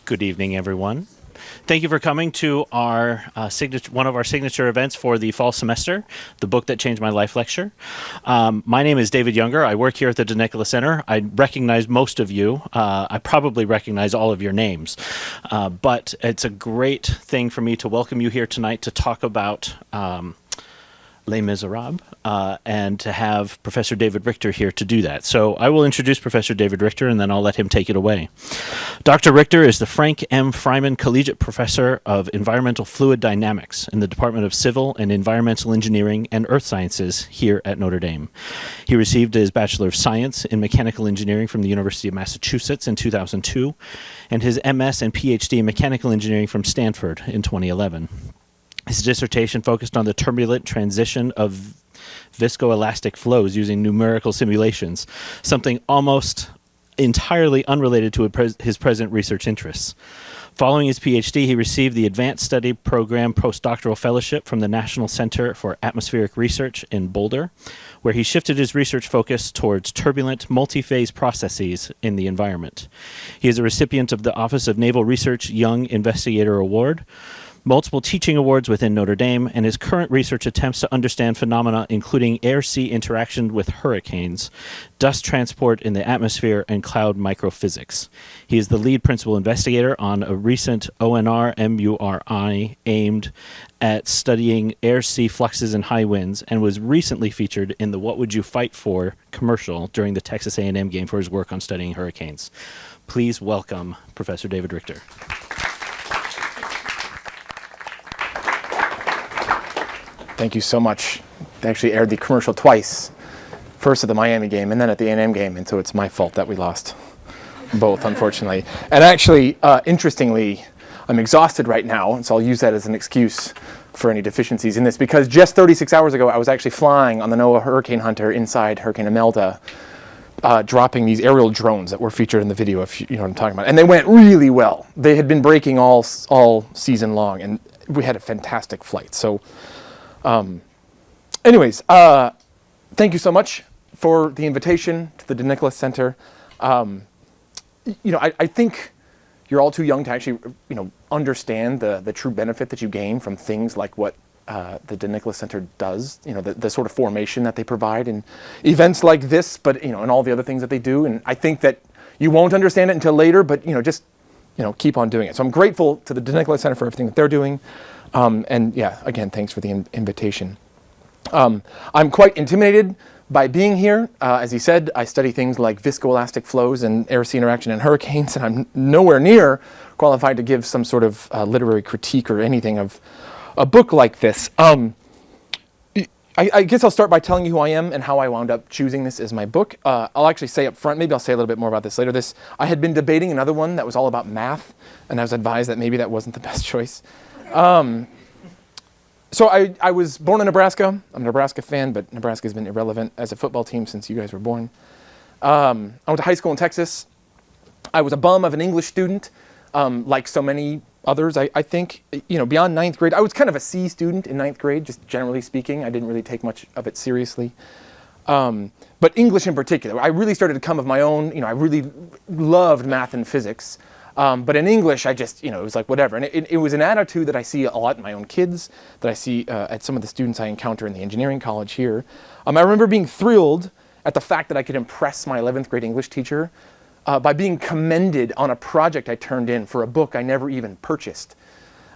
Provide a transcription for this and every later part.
Good evening, everyone. Thank you for coming to our one of our signature events for the fall semester, the Book That Changed My Life lecture. My name is David Younger. I work here at the Nicola Center. I recognize most of you. I probably recognize all of your names. But it's a great thing for me to welcome you here tonight to talk about Les Misérables, and to have Professor David Richter here to do that. So I will introduce Professor David Richter, and then I'll let him take it away. Dr. Richter is the Frank M. Fryman Collegiate Professor of Environmental Fluid Dynamics in the Department of Civil and Environmental Engineering and Earth Sciences here at Notre Dame. He received his Bachelor of Science in Mechanical Engineering from the University of Massachusetts in 2002, and his MS and PhD in Mechanical Engineering from Stanford in 2011. His dissertation focused on the turbulent transition of viscoelastic flows using numerical simulations, something almost entirely unrelated to his present research interests. Following his PhD, he received the Advanced Study Program Postdoctoral Fellowship from the National Center for Atmospheric Research in Boulder, where he shifted his research focus towards turbulent, multi-phase processes in the environment. He is a recipient of the Office of Naval Research Young Investigator Award, multiple teaching awards within Notre Dame, and his current research attempts to understand phenomena including air-sea interaction with hurricanes, dust transport in the atmosphere, and cloud microphysics. He is the lead principal investigator on a recent ONR MURI aimed at studying air-sea fluxes and high winds, and was recently featured in the What Would You Fight For commercial during the Texas A&M game for his work on studying hurricanes. Please welcome Professor David Richter. Thank you so much. They actually aired the commercial twice. First at the Miami game and then at the A&M game, and so it's my fault that we lost both, unfortunately. And actually, interestingly, I'm exhausted right now, and so I'll use that as an excuse for any deficiencies in this, because just 36 hours ago, I was actually flying on the NOAA Hurricane Hunter inside Hurricane Imelda, dropping these aerial drones that were featured in the video, if you know what I'm talking about. And they went really well. They had been breaking all season long, and we had a fantastic flight. So anyways, thank you so much for the invitation to the Nicola Center. I think you're all too young to actually, understand the true benefit that you gain from things like what the Nicola Center does, the sort of formation that they provide in events like this, but, and all the other things that they do. And I think that you won't understand it until later, but, just, keep on doing it. So I'm grateful to the Nicola Center for everything that they're doing. And yeah, again, thanks for the invitation. I'm quite intimidated by being here. As he said, I study things like viscoelastic flows and air-sea interaction and hurricanes, and I'm nowhere near qualified to give some sort of literary critique or anything of a book like this. I guess I'll start by telling you who I am and how I wound up choosing this as my book. I'll actually say up front, maybe I'll say a little bit more about this later. I had been debating another one that was all about math, and I was advised that maybe that wasn't the best choice. So I was born in Nebraska. I'm a Nebraska fan, but Nebraska's been irrelevant as a football team since you guys were born. I went to high school in Texas. I was a bum of an English student, like so many others, I think. Beyond ninth grade, I was kind of a C student in ninth grade, just generally speaking. I didn't really take much of it seriously. But English in particular, I really started to come of my own. I really loved math and physics. But in English, I just, it was like whatever. And it was an attitude that I see a lot in my own kids, that I see at some of the students I encounter in the engineering college here. I remember being thrilled at the fact that I could impress my 11th grade English teacher by being commended on a project I turned in for a book I never even purchased.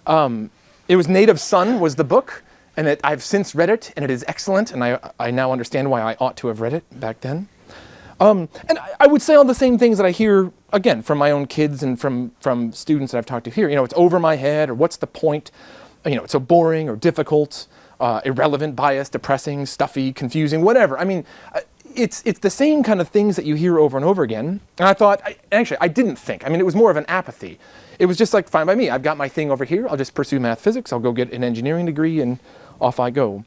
It was Native Son was the book, and I've since read it, and it is excellent, and I now understand why I ought to have read it back then. And I would say all the same things that I hear, again, from my own kids and from students that I've talked to here. It's over my head, or what's the point? It's so boring or difficult, irrelevant, biased, depressing, stuffy, confusing, whatever. It's the same kind of things that you hear over and over again. And I thought, I didn't think. It was more of an apathy. It was just like, fine by me. I've got my thing over here. I'll just pursue math physics. I'll go get an engineering degree, and off I go.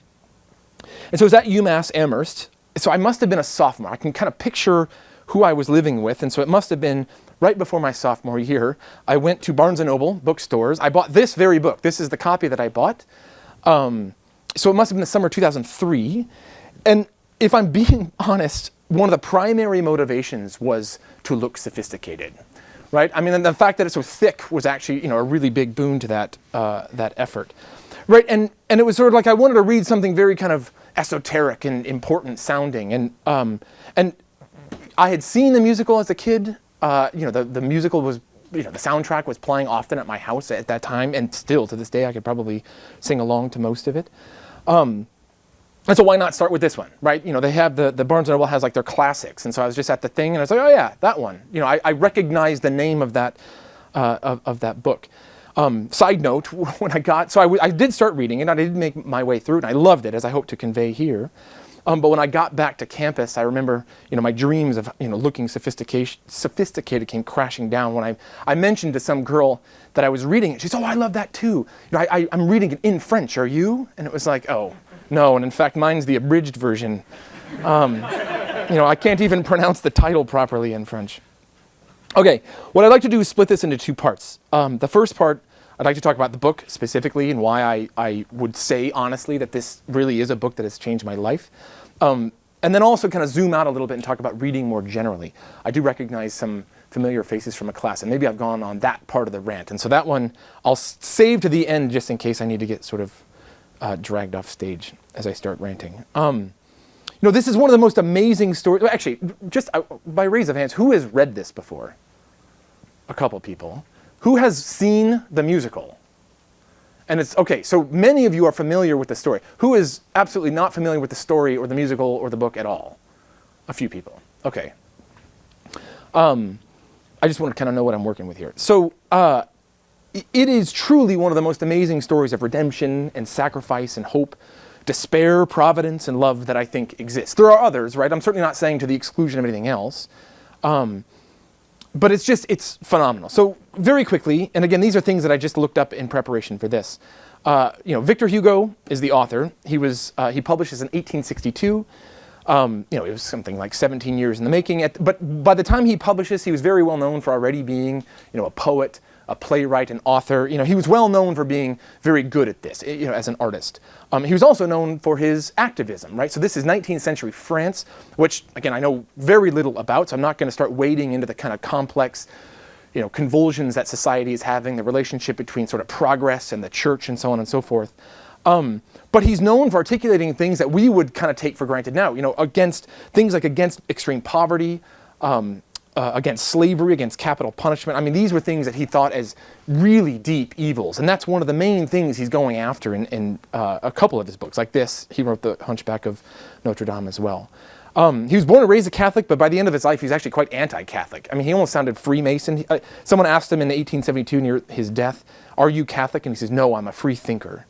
And so it was at UMass Amherst. So I must have been a sophomore. I can kind of picture who I was living with. And so it must have been right before my sophomore year. I went to Barnes & Noble bookstores. I bought this very book. This is the copy that I bought. So it must have been the summer 2003. And if I'm being honest, one of the primary motivations was to look sophisticated. right? I mean, and the fact that it's so thick was actually, a really big boon to that effort, right? And it was sort of like I wanted to read something very kind of esoteric and important sounding, and I had seen the musical as a kid. The musical was, the soundtrack was playing often at my house at that time, and still to this day I could probably sing along to most of it. And so why not start with this one, right? They have the Barnes & Noble has like their classics, and so I was just at the thing, and I was like, oh yeah, that one. I recognized the name of that that book. Side note, when I did start reading it, and I did make my way through it, and I loved it, as I hope to convey here. But when I got back to campus, I remember, my dreams of, looking sophisticated came crashing down when I mentioned to some girl that I was reading it. She said, oh, I love that too. I'm reading it in French. Are you? And it was like, oh, no. And in fact, mine's the abridged version. I can't even pronounce the title properly in French. Okay, what I'd like to do is split this into two parts. The first part, I'd like to talk about the book specifically and why I would say honestly that this really is a book that has changed my life. And then also kind of zoom out a little bit and talk about reading more generally. I do recognize some familiar faces from a class, and maybe I've gone on that part of the rant. And so that one I'll save to the end just in case I need to get sort of dragged off stage as I start ranting. This is one of the most amazing stories. Well, actually, just by raise of hands, who has read this before? A couple people. Who has seen the musical? And it's, okay, so many of you are familiar with the story. Who is absolutely not familiar with the story or the musical or the book at all? A few people. Okay. I just want to kind of know what I'm working with here. So it is truly one of the most amazing stories of redemption and sacrifice and hope, despair, providence, and love that I think exists. There are others, right? I'm certainly not saying to the exclusion of anything else. But it's phenomenal. So very quickly, and again, these are things that I just looked up in preparation for this. Victor Hugo is the author. He published this in 1862. It was something like 17 years in the making. But by the time he published this, he was very well known for already being, a poet, a playwright, an author. He was well known for being very good at this, as an artist. He was also known for his activism, right? So this is 19th century France, which, again, I know very little about, so I'm not going to start wading into the kind of complex, convulsions that society is having, the relationship between sort of progress and the church and so on and so forth. But he's known for articulating things that we would kind of take for granted now, against things like against extreme poverty, against slavery, against capital punishment. I mean, these were things that he thought as really deep evils. And that's one of the main things he's going after in a couple of his books. Like this, he wrote The Hunchback of Notre Dame as well. He was born and raised a Catholic, but by the end of his life, he's actually quite anti-Catholic. I mean, he almost sounded Freemason. Someone asked him in 1872 near his death, "Are you Catholic?" And he says, "No, I'm a free thinker."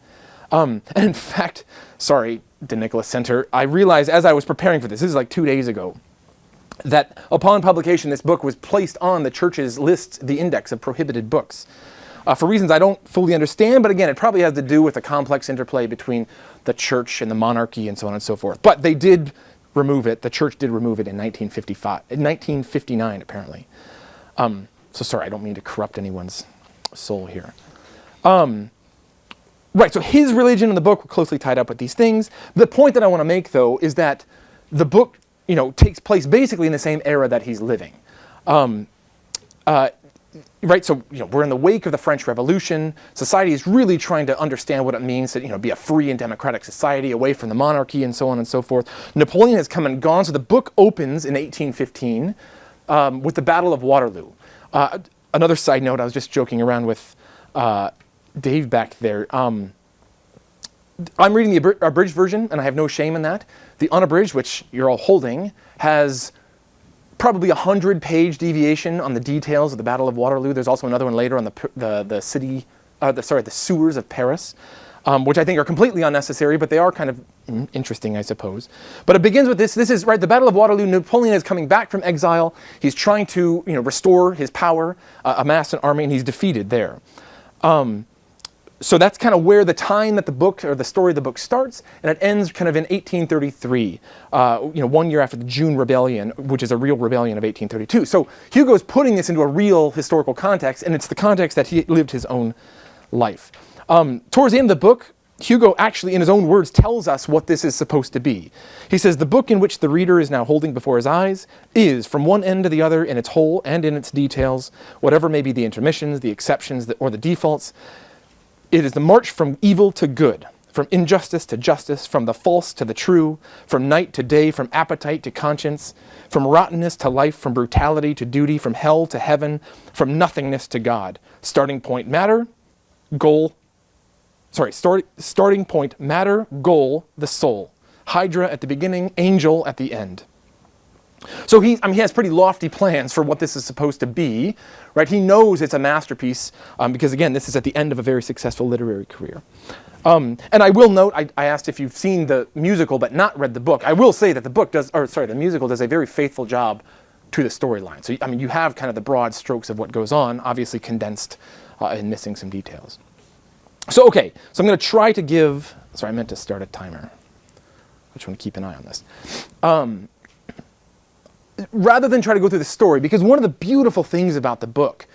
And in fact, sorry, the Nicola Center, I realized as I was preparing for this is like 2 days ago, that upon publication, this book was placed on the church's list, the index of prohibited books, for reasons I don't fully understand. But again, it probably has to do with the complex interplay between the church and the monarchy and so on and so forth. But they did remove it. The church did remove it in 1959, apparently. So sorry, I don't mean to corrupt anyone's soul here. Right, so his religion and the book were closely tied up with these things. The point that I want to make, though, is that the book, takes place basically in the same era that he's living. Right, so we're in the wake of the French Revolution. Society is really trying to understand what it means to be a free and democratic society away from the monarchy and so on and so forth. Napoleon has come and gone, so the book opens in 1815 with the Battle of Waterloo. Another side note, I was just joking around with Dave back there. I'm reading the abridged version, and I have no shame in that. The unabridged, which you're all holding, has probably 100-page deviation on the details of the Battle of Waterloo. There's also another one later on the sewers of Paris, which I think are completely unnecessary, but they are kind of interesting, I suppose. But it begins with this. This is, right, the Battle of Waterloo. Napoleon is coming back from exile. He's trying to, restore his power, amass an army, and he's defeated there. So that's kind of where the time that the book, or the story of the book starts, and it ends kind of in 1833, 1 year after the June Rebellion, which is a real rebellion of 1832. So Hugo's putting this into a real historical context, and it's the context that he lived his own life. Towards the end of the book, Hugo actually, in his own words, tells us what this is supposed to be. He says, the book in which the reader is now holding before his eyes is, from one end to the other, in its whole and in its details, whatever may be the intermissions, the exceptions, or the defaults, it is the march from evil to good, from injustice to justice, from the false to the true, from night to day, from appetite to conscience, from rottenness to life, from brutality to duty, from hell to heaven, from nothingness to God. Starting point matter, starting point matter, goal, the soul. Hydra at the beginning, angel at the end. So he has pretty lofty plans for what this is supposed to be, right? He knows it's a masterpiece because, again, this is at the end of a very successful literary career. And I will note, I asked if you've seen the musical but not read the book. I will say that the musical does a very faithful job to the storyline. So, you have kind of the broad strokes of what goes on, obviously condensed and missing some details. So, okay, so I'm going to try to give, I meant to start a timer. I just want to keep an eye on this. Rather than try to go through the story, because one of the beautiful things about the book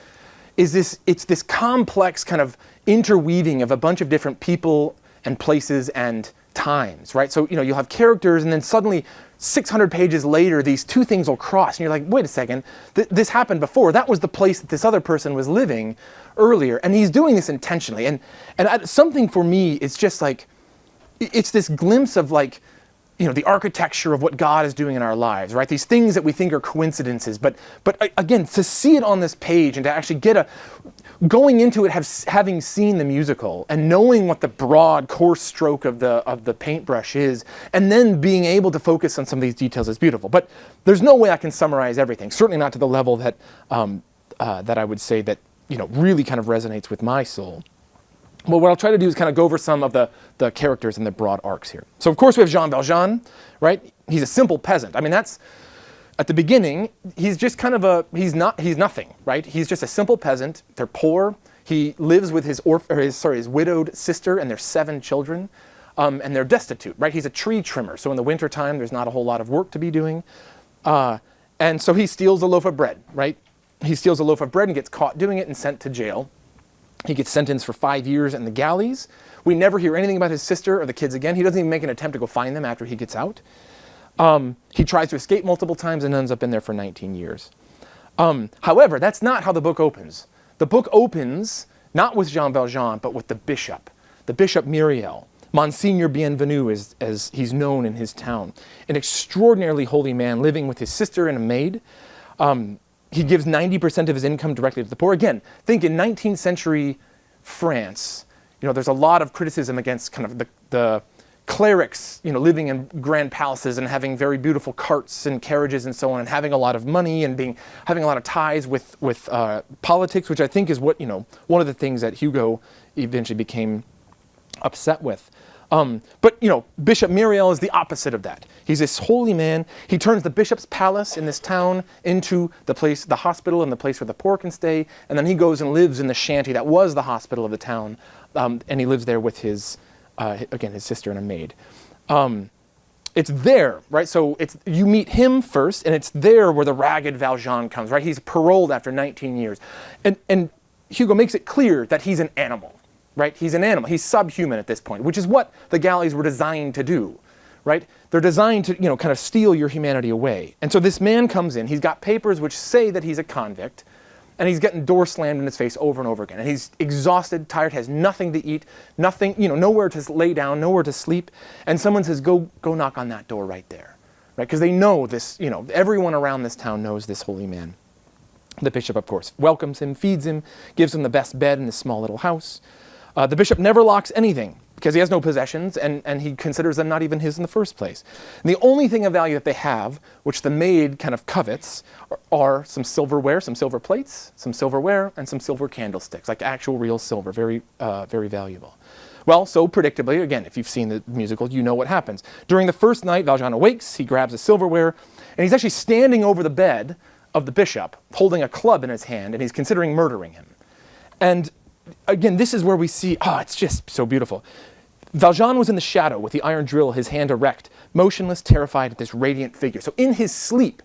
is it's this complex kind of interweaving of a bunch of different people and places and times, right? So, you'll have characters and then suddenly 600 pages later, these two things will cross and you're like, wait a second, this happened before. That was the place that this other person was living earlier. And he's doing this intentionally. And something for me is just like, it's this glimpse of like, the architecture of what God is doing in our lives, right? These things that we think are coincidences, but again, to see it on this page and to actually going into it, having seen the musical and knowing what the broad, coarse stroke of the paintbrush is, and then being able to focus on some of these details is beautiful. But there's no way I can summarize everything. Certainly not to the level that that I would say that really kind of resonates with my soul. Well, what I'll try to do is kind of go over some of the characters and the broad arcs here. So, of course, we have Jean Valjean, right? He's a simple peasant. That's, at the beginning, he's just kind of he's nothing, right? He's just a simple peasant. They're poor. He lives with his widowed sister and their 7 children, and they're destitute, right? He's a tree trimmer. So in the wintertime, there's not a whole lot of work to be doing. And so he steals a loaf of bread, right? He steals a loaf of bread and gets caught doing it and sent to jail. He gets sentenced for 5 years in the galleys. We never hear anything about his sister or the kids again. He doesn't even make an attempt to go find them after he gets out. He tries to escape multiple times and ends up in there for 19 years. However, that's not how the book opens. The book opens not with Jean Valjean, but with the Bishop Myriel. Monseigneur Bienvenu, as he's known in his town. An extraordinarily holy man living with his sister and a maid. He gives 90% of his income directly to the poor. Again, think in 19th century France, there's a lot of criticism against kind of the clerics, living in grand palaces and having very beautiful carts and carriages and so on, and having a lot of money and having a lot of ties with politics, which I think is what, one of the things that Hugo eventually became upset with. But Bishop Myriel is the opposite of that. He's this holy man. He turns the bishop's palace in this town into the hospital and the place where the poor can stay. And then he goes and lives in the shanty that was the hospital of the town. And he lives there with his sister and a maid. It's there, right? So you meet him first, and it's there where the ragged Valjean comes, right? He's paroled after 19 years. And Hugo makes it clear that he's an animal. Right? He's an animal. He's subhuman at this point, which is what the galleys were designed to do, right? They're designed to, kind of steal your humanity away. And so this man comes in. He's got papers which say that he's a convict, and he's getting door slammed in his face over and over again. And he's exhausted, tired, has nothing to eat, nothing, nowhere to lay down, nowhere to sleep. And someone says, go knock on that door right there, right? Because they know this, everyone around this town knows this holy man. The bishop, of course, welcomes him, feeds him, gives him the best bed in this small little house. The bishop never locks anything because he has no possessions and he considers them not even his in the first place. And the only thing of value that they have, which the maid kind of covets, are some silverware, some silver plates, some silverware, and some silver candlesticks, like actual real silver, very, very valuable. Well, so predictably, again, if you've seen the musical, you know what happens. During the first night, Valjean awakes, he grabs the silverware, and he's actually standing over the bed of the bishop, holding a club in his hand, and he's considering murdering him. And again, this is where we see, it's just so beautiful. Valjean was in the shadow with the iron drill, his hand erect, motionless, terrified at this radiant figure. So in his sleep,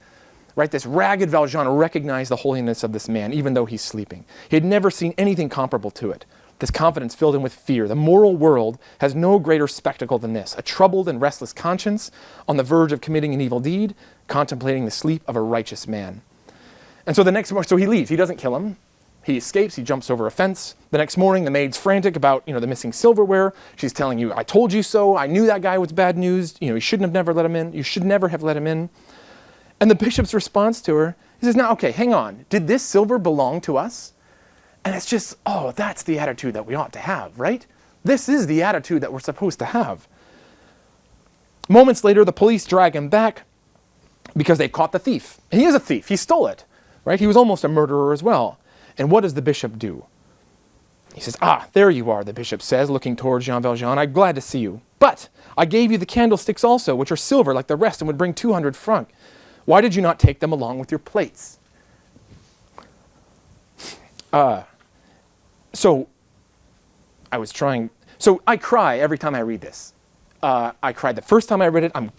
right, this ragged Valjean recognized the holiness of this man, even though he's sleeping. He had never seen anything comparable to it. This confidence filled him with fear. The moral world has no greater spectacle than this: a troubled and restless conscience on the verge of committing an evil deed, contemplating the sleep of a righteous man. And so the next morning, so he leaves. He doesn't kill him. He escapes. He jumps over a fence. The next morning, the maid's frantic about, the missing silverware. She's telling you, I told you so. I knew that guy was bad news. You should never have let him in. And the bishop's response to her, he says, now, okay, hang on. Did this silver belong to us? And it's just, that's the attitude that we ought to have, right? This is the attitude that we're supposed to have. Moments later, the police drag him back because they caught the thief. And he is a thief. He stole it, right? He was almost a murderer as well. And what does the bishop do? He says, there you are, the bishop says, looking towards Jean Valjean. I'm glad to see you. But I gave you the candlesticks also, which are silver like the rest and would bring 200 francs. Why did you not take them along with your plates? So I cry every time I read this. I cried the first time I read it. I'm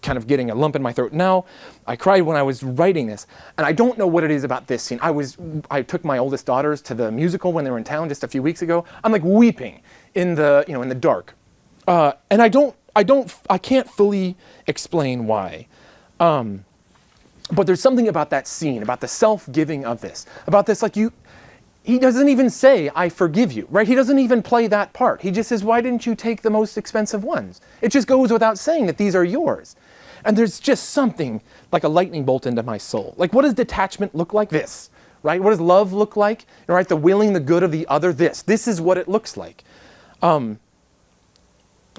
kind of getting a lump in my throat now. I cried when I was writing this, and I don't know what it is about this scene. I took my oldest daughters to the musical when they were in town just a few weeks ago. I'm like weeping in the dark, and I can't fully explain why. But there's something about that scene, about the self-giving of this, he doesn't even say, I forgive you, right? He doesn't even play that part. He just says, why didn't you take the most expensive ones? It just goes without saying that these are yours. And there's just something like a lightning bolt into my soul. Like, what does detachment look like? This, right? What does love look like? Right? The willing the good of the other, this. This is what it looks like.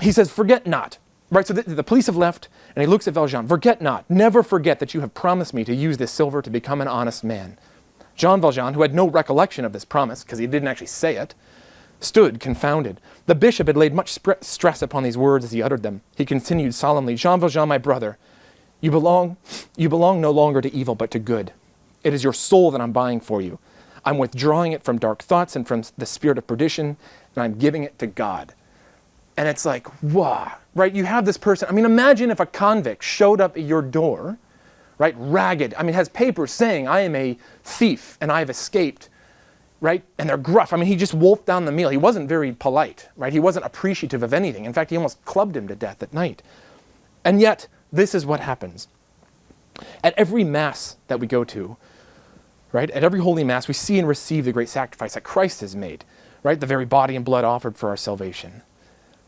He says, forget not. Right, so the police have left, and he looks at Valjean. Forget not, never forget that you have promised me to use this silver to become an honest man. Jean Valjean, who had no recollection of this promise, because he didn't actually say it, stood confounded. The bishop had laid much stress upon these words as he uttered them. He continued solemnly, Jean Valjean, my brother, you belong no longer to evil, but to good. It is your soul that I'm buying for you. I'm withdrawing it from dark thoughts and from the spirit of perdition, and I'm giving it to God. And it's like, wow, right? You have this person. I mean, imagine if a convict showed up at your door, right? Ragged. I mean, has papers saying, I am a thief and I have escaped, right? And they're gruff. I mean, he just wolfed down the meal. He wasn't very polite, right? He wasn't appreciative of anything. In fact, he almost clubbed him to death at night. And yet, this is what happens. At every Mass that we go to, right? At every Holy Mass, we see and receive the great sacrifice that Christ has made, right? The very body and blood offered for our salvation.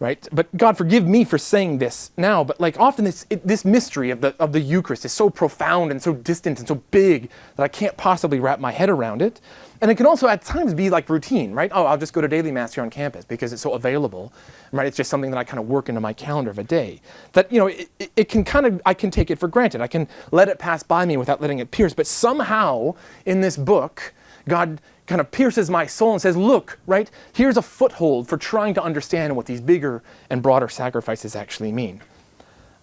Right? But God forgive me for saying this now, but like often this mystery of the Eucharist is so profound and so distant and so big that I can't possibly wrap my head around it. And it can also at times be like routine, right? I'll just go to daily Mass here on campus because it's so available, right? It's just something that I kind of work into my calendar of a day. That, it can I can take it for granted. I can let it pass by me without letting it pierce. But somehow in this book, God kind of pierces my soul and says, look, right, here's a foothold for trying to understand what these bigger and broader sacrifices actually mean.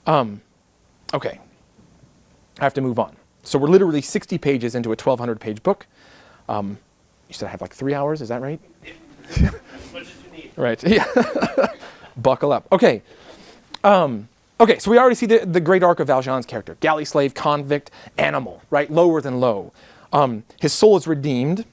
Okay, I have to move on. So we're literally 60 pages into a 1,200-page book. You said I have like 3 hours, is that right? As much as you need. Right, yeah. Buckle up. Okay. Okay, so we already see the great arc of Valjean's character. Galley slave, convict, animal, right? Lower than low. His soul is redeemed.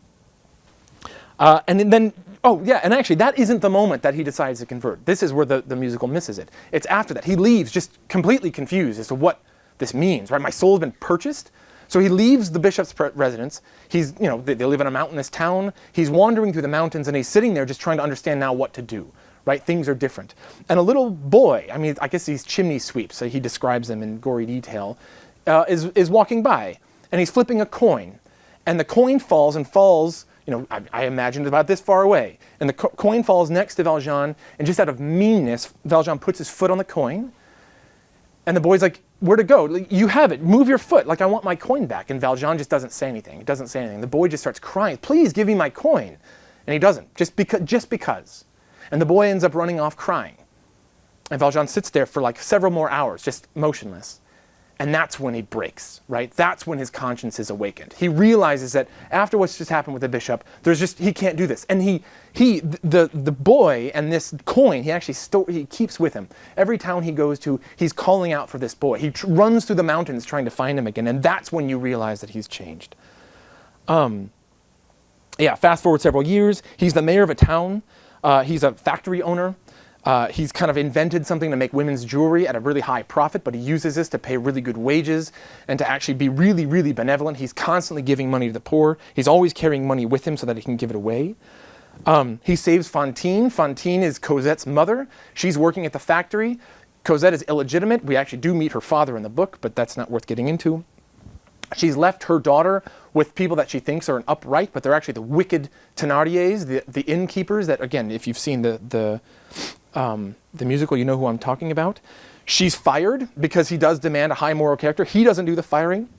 And then, and actually that isn't the moment that he decides to convert. This is where the musical misses it. It's after that. He leaves just completely confused as to what this means, right? My soul has been purchased. So he leaves the bishop's residence. He's, they live in a mountainous town. He's wandering through the mountains and he's sitting there just trying to understand now what to do, right? Things are different. And a little boy, I guess these chimney sweeps, so he describes them in gory detail, is walking by and he's flipping a coin. And the coin falls, I imagined about this far away. And the coin falls next to Valjean, and just out of meanness, Valjean puts his foot on the coin. And the boy's like, where'd it go? You have it. Move your foot. Like, I want my coin back. And Valjean just doesn't say anything. He doesn't say anything. The boy just starts crying, please give me my coin. And he doesn't, just because. And the boy ends up running off crying. And Valjean sits there for like several more hours, just motionless. And that's when he breaks, right? That's when his conscience is awakened. He realizes that after what's just happened with the bishop, he can't do this. And the boy and this coin, he keeps with him. Every town he goes to, he's calling out for this boy. He runs through the mountains trying to find him again. And that's when you realize that he's changed. Yeah, fast forward several years. He's the mayor of a town. He's a factory owner. He's kind of invented something to make women's jewelry at a really high profit, but he uses this to pay really good wages and to actually be really, really benevolent. He's constantly giving money to the poor. He's always carrying money with him so that he can give it away. He saves Fantine. Fantine is Cosette's mother. She's working at the factory. Cosette is illegitimate. We actually do meet her father in the book, but that's not worth getting into. She's left her daughter with people that she thinks are upright, but they're actually the wicked Thénardiers, the innkeepers that, again, if you've seen the musical, you know who I'm talking about. She's fired because he does demand a high moral character. He doesn't do the firing.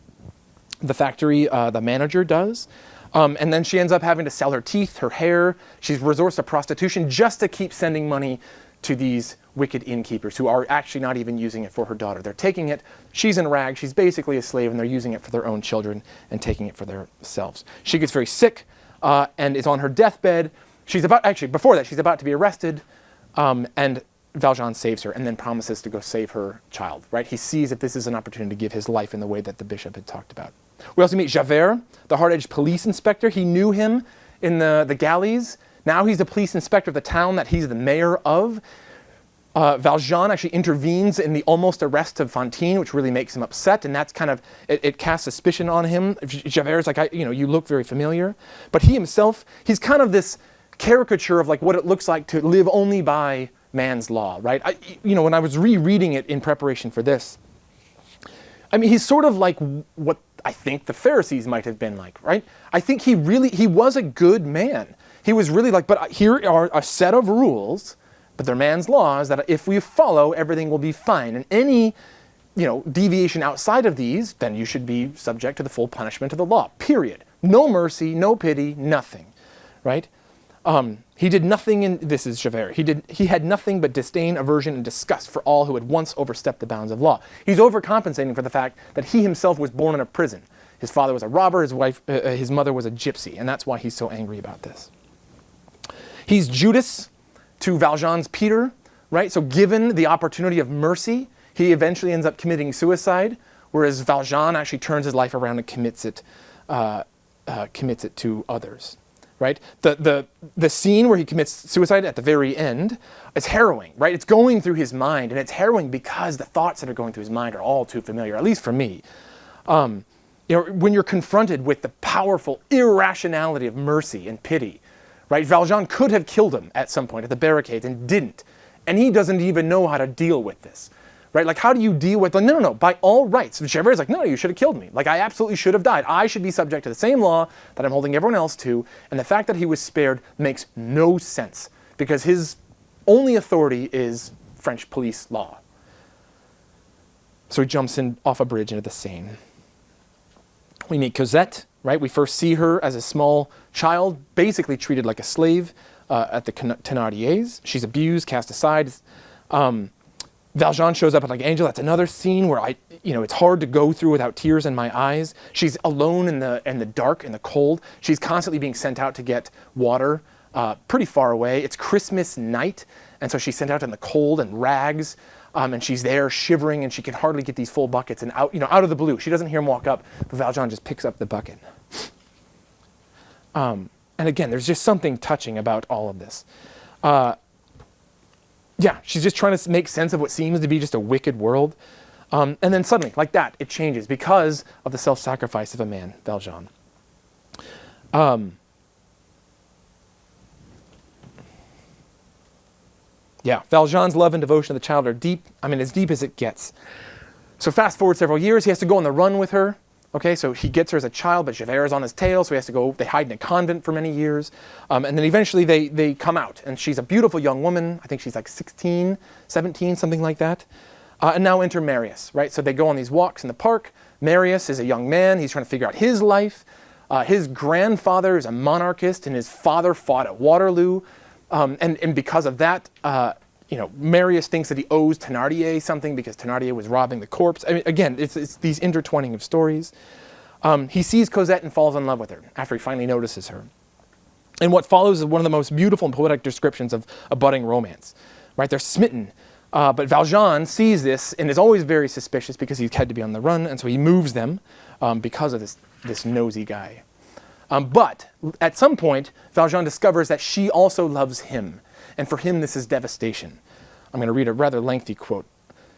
The factory, the manager does. And then she ends up having to sell her teeth, her hair. She resorts to prostitution just to keep sending money to these wicked innkeepers who are actually not even using it for her daughter. They're taking it, she's in rags, she's basically a slave, and they're using it for their own children and taking it for themselves. She gets very sick and is on her deathbed. Before that, she's about to be arrested, and Valjean saves her and then promises to go save her child, right? He sees that this is an opportunity to give his life in the way that the bishop had talked about. We also meet Javert, the hard-edged police inspector. He knew him in the galleys. Now he's the police inspector of the town that he's the mayor of. Valjean actually intervenes in the almost arrest of Fantine, which really makes him upset, and that's kind of, it casts suspicion on him. Javert's like, you look very familiar. But he himself, he's kind of this caricature of like what it looks like to live only by man's law, right? When I was rereading it in preparation for this, he's sort of like what I think the Pharisees might have been like, right? I think he was a good man. He was really like, but here are a set of rules, but they're man's laws that if we follow, everything will be fine. And any, deviation outside of these, then you should be subject to the full punishment of the law, period. No mercy, no pity, nothing, right? He did nothing this is Javert, he had nothing but disdain, aversion, and disgust for all who had once overstepped the bounds of law. He's overcompensating for the fact that he himself was born in a prison. His father was a robber, his mother was a gypsy, and that's why he's so angry about this. He's Judas to Valjean's Peter, right? So given the opportunity of mercy, he eventually ends up committing suicide, whereas Valjean actually turns his life around and commits it to others, right? The scene where he commits suicide at the very end is harrowing, right? It's going through his mind, and it's harrowing because the thoughts that are going through his mind are all too familiar, at least for me. When you're confronted with the powerful irrationality of mercy and pity, right? Valjean could have killed him at some point at the barricades and didn't. And he doesn't even know how to deal with this, right? Like, how do you deal with, no, by all rights. Javert's like, no, you should have killed me. Like, I absolutely should have died. I should be subject to the same law that I'm holding everyone else to. And the fact that he was spared makes no sense because his only authority is French police law. So he jumps in off a bridge into the Seine. We meet Cosette, right? We first see her as a small child, basically treated like a slave at the Thénardiers. She's abused, cast aside. Valjean shows up like an angel. That's another scene where it's hard to go through without tears in my eyes. She's alone in the dark, in the cold. She's constantly being sent out to get water pretty far away. It's Christmas night, and so she's sent out in the cold and rags. And she's there shivering, and she can hardly get these full buckets. And out of the blue, she doesn't hear him walk up, but Valjean just picks up the bucket. And again, there's just something touching about all of this. She's just trying to make sense of what seems to be just a wicked world. And then suddenly, like that, it changes because of the self-sacrifice of a man, Valjean. Valjean's love and devotion to the child are deep. As deep as it gets. So fast forward several years, he has to go on the run with her. Okay, so he gets her as a child, but Javert is on his tail, so he has to go, they hide in a convent for many years. And then eventually they come out, and she's a beautiful young woman. I think she's like 16, 17, something like that. And now enter Marius, right? So they go on these walks in the park. Marius is a young man. He's trying to figure out his life. His grandfather is a monarchist, and his father fought at Waterloo. And because of that, Marius thinks that he owes Thénardier something because Thénardier was robbing the corpse. Again, it's these intertwining of stories. He sees Cosette and falls in love with her after he finally notices her. And what follows is one of the most beautiful and poetic descriptions of a budding romance. Right? They're smitten. But Valjean sees this and is always very suspicious because he's had to be on the run, and so he moves them because of this nosy guy. But at some point, Valjean discovers that she also loves him. And for him, this is devastation. I'm going to read a rather lengthy quote.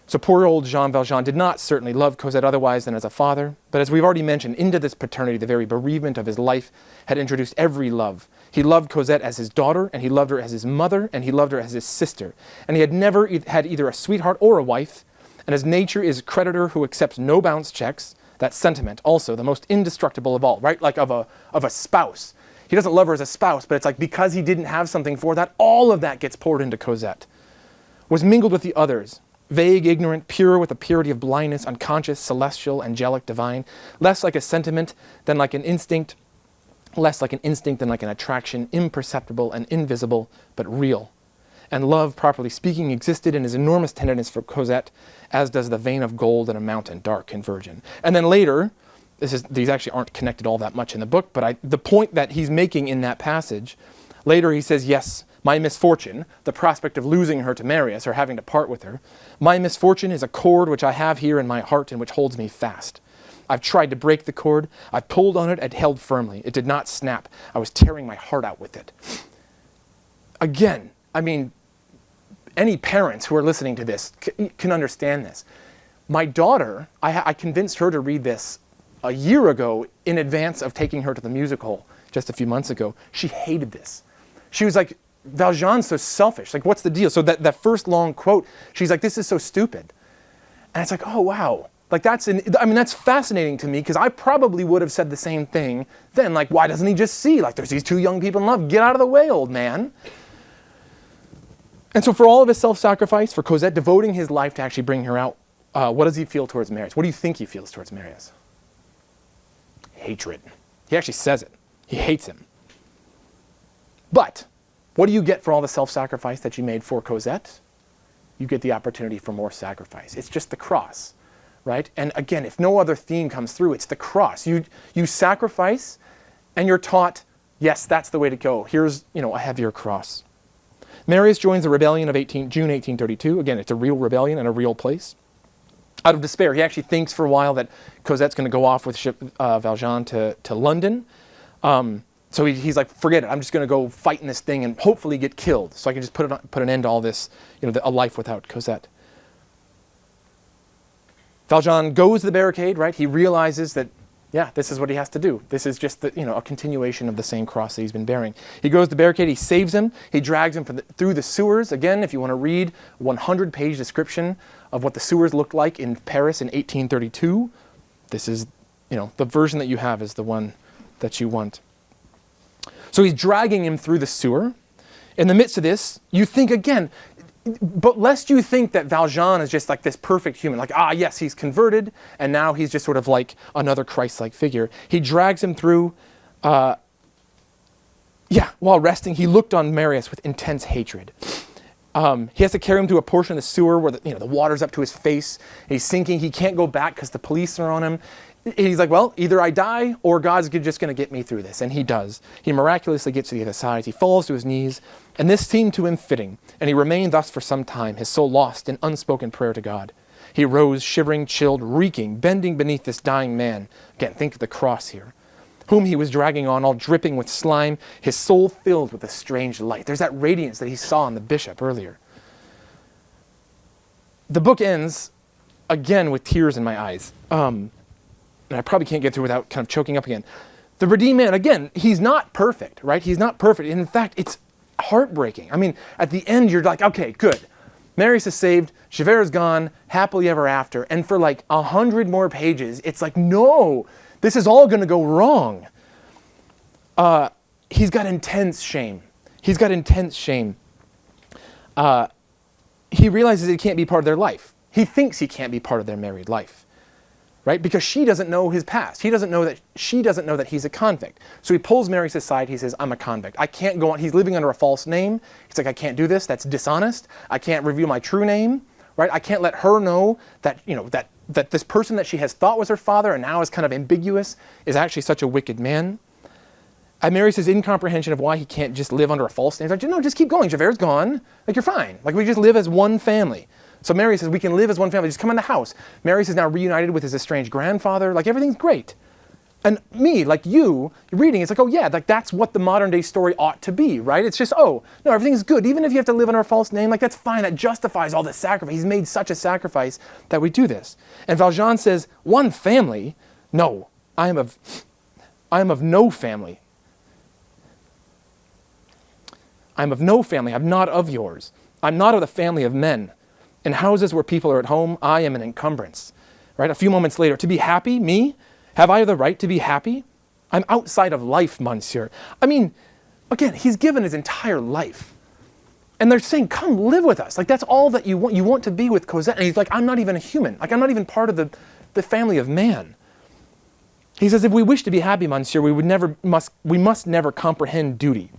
So poor old Jean Valjean did not certainly love Cosette otherwise than as a father, but as we've already mentioned, into this paternity, the very bereavement of his life had introduced every love. He loved Cosette as his daughter, and he loved her as his mother, and he loved her as his sister. And he had never had either a sweetheart or a wife, and his nature is a creditor who accepts no bounce checks. That sentiment, also the most indestructible of all, right? Like of a spouse. He doesn't love her as a spouse, but it's like because he didn't have something for that, all of that gets poured into Cosette. Was mingled with the others. Vague, ignorant, pure with the purity of blindness, unconscious, celestial, angelic, divine, less like a sentiment than like an instinct, less like an instinct than like an attraction, imperceptible and invisible, but real. And love, properly speaking, existed in his enormous tenderness for Cosette, as does the vein of gold in a mountain, dark and virgin. And then later, these actually aren't connected all that much in the book, but the point that he's making in that passage, later he says, yes, my misfortune, the prospect of losing her to Marius or having to part with her, my misfortune is a cord which I have here in my heart and which holds me fast. I've tried to break the cord. I've pulled on it and held firmly. It did not snap. I was tearing my heart out with it. Again, I mean, any parents who are listening to this can understand this. My daughter, I convinced her to read this a year ago in advance of taking her to the musical just a few months ago. She hated this. She was like, Valjean's so selfish. Like, what's the deal? So that first long quote, she's like, this is so stupid. And it's like, oh, wow. Like, that's fascinating to me because I probably would have said the same thing then. Like, why doesn't he just see? Like, there's these two young people in love. Get out of the way, old man. And so for all of his self-sacrifice, for Cosette devoting his life to actually bring her out, what does he feel towards Marius? What do you think he feels towards Marius? Hatred. He actually says it. He hates him. But what do you get for all the self-sacrifice that you made for Cosette? You get the opportunity for more sacrifice. It's just the cross, right? And again, if no other theme comes through, it's the cross. You sacrifice and you're taught, yes, that's the way to go. Here's, a heavier cross. Marius joins the rebellion of June 1832. Again, it's a real rebellion in a real place. Out of despair, he actually thinks for a while that Cosette's going to go off with Valjean to London. So he's like, forget it. I'm just going to go fight in this thing and hopefully get killed so I can just put an end to all this, a life without Cosette. Valjean goes to the barricade, right? He realizes that, yeah, this is what he has to do. This is just a continuation of the same cross that he's been bearing. He goes to the barricade. He saves him. He drags him through the sewers. Again, if you want to read a 100-page description of what the sewers looked like in Paris in 1832, this is, the version that you have is the one that you want. So he's dragging him through the sewer. In the midst of this, you think again, but lest you think that Valjean is just like this perfect human, like, yes, he's converted, and now he's just sort of like another Christ-like figure. He drags him through, while resting, he looked on Marius with intense hatred. He has to carry him to a portion of the sewer where the water's up to his face. He's sinking. He can't go back because the police are on him. He's like, well, either I die or God's just going to get me through this. And he does. He miraculously gets to the other side. He falls to his knees. And this seemed to him fitting. And he remained thus for some time, his soul lost in unspoken prayer to God. He rose, shivering, chilled, reeking, bending beneath this dying man. Again, think of the cross here. Whom he was dragging on, all dripping with slime, his soul filled with a strange light. There's that radiance that he saw in the bishop earlier. The book ends, again, with tears in my eyes. And I probably can't get through without kind of choking up again. The redeemed man, again, he's not perfect, right? He's not perfect. And in fact, it's heartbreaking. I mean, at the end, you're like, okay, good. Marius is saved. Javert is gone. Happily ever after. And for like 100 more pages, it's like, no, this is all going to go wrong. He's got intense shame. He's got intense shame. He realizes he can't be part of their life. He thinks he can't be part of their married life. Right? Because she doesn't know his past. She doesn't know that he's a convict. So he pulls Marius aside. He says, I'm a convict. I can't go on. He's living under a false name. He's like, I can't do this. That's dishonest. I can't reveal my true name. Right? I can't let her know that, that this person that she has thought was her father and now is kind of ambiguous is actually such a wicked man. And Marius' incomprehension of why he can't just live under a false name. He's like, no, just keep going. Javert's gone. Like, you're fine. Like, we just live as one family. So Marius says, we can live as one family. Just come in the house. Marius is now reunited with his estranged grandfather. Like, everything's great. And me, like you're reading, it's like, oh yeah, like that's what the modern day story ought to be, right? It's just, oh, no, everything's good. Even if you have to live under a false name, like that's fine. That justifies all this sacrifice. He's made such a sacrifice that we do this. And Valjean says, one family? No, I am of no family. I am of no family. I'm not of yours. I'm not of the family of men. In houses where people are at home, I am an encumbrance. Right? A few moments later, to be happy, me? Have I the right to be happy? I'm outside of life, monsieur. I mean, again, he's given his entire life. And they're saying, come live with us. Like, that's all that you want. You want to be with Cosette. And he's like, I'm not even a human. Like, I'm not even part of the family of man. He says, if we wish to be happy, monsieur, we must never comprehend duty.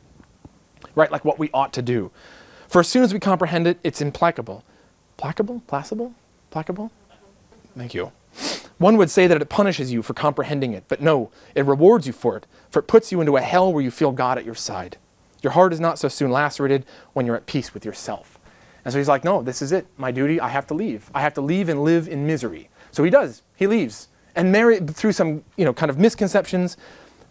Right? Like what we ought to do. For as soon as we comprehend it, it's implacable. Placable? Placable? Placable? Thank you. One would say that it punishes you for comprehending it, but no, it rewards you for it puts you into a hell where you feel God at your side. Your heart is not so soon lacerated when you're at peace with yourself. And so he's like, no, this is it. My duty, I have to leave. I have to leave and live in misery. So he does. He leaves. And Mary, through some, kind of misconceptions,